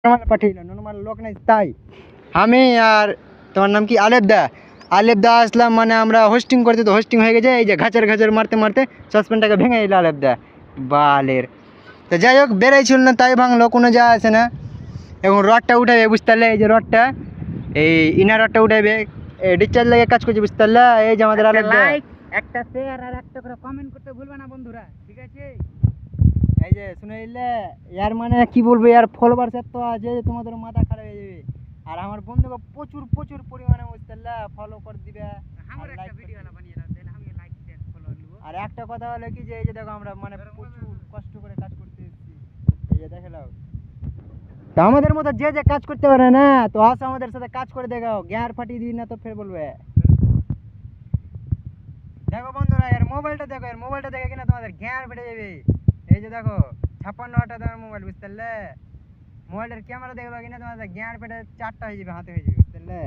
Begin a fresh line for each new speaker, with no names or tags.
Normal পাঠিয়েছিল, normal লোক নাই তাই। আমি আর তোমার নাম কি আলেপদা আসলাম, মানে আমরা হোস্টিং করতে, তো হোস্টিং হয়ে গেছে, এই যে ঘাচার ঘাচার মারতে মারতে সাসপেনটাকে ভেঙে দিল আলেপদা বালের। তো যাই হোক বেড়াইছিল না তাই ভাঙলো, কোনো যা আসে না। এবং রডটা উঠাবে বুঝতে পারলে, এই যে রডটা, এই ইনার রডটা উঠাবে, ডিসচার্জ লাগে কাজ করছে বুঝতে পারলে। এই যে আমাদের আলেপদা,
একটা শেয়ার আর একটা করে কমেন্ট করতে ভুলবে না বন্ধুরা, ঠিক আছে?
এই যে শুনে নিলে, ইয়ার মানে কি বলবো, ইয়ার ফলোয়ার্স এত আছে যে তোমাদের মাথা খারাপ হয়ে যাবে। আর আমার বন্ধুকে প্রচুর প্রচুর পরিমাণে বুঝতে পারলে ফলো করে দিবে।
আমার একটা ভিডিও বানিয়ে দাও, তাহলে আমি লাইক শেয়ার ফলো নেব।
আর একটা কথা হলো কি, যে এই যে দেখো আমরা মানে প্রচুর কষ্ট করে কাজ করতে এসেছি, এই যে দেখে নাও। তো আমাদের মতো যে যে কাজ করতে পারে না, তো আসো আমাদের সাথে কাজ করে দেখাও, গ্যার ফাটিয়ে দিবি না তো ফের বলবে। দেখো বন্ধুরা, এর মোবাইলটা দেখো, এর মোবাইলটা দেখে কিনা তোমাদের গ্যার ফেটে যাবে। এই যে দেখো 56 দামের মোবাইল বুঝতে পারলে। মোবাইলের ক্যামেরা দেখবে কিনা তোমাদের গ্যার ফেটে 4টা হয়ে যাবে, হাতে হয়ে যাবে বুঝতে পারলে।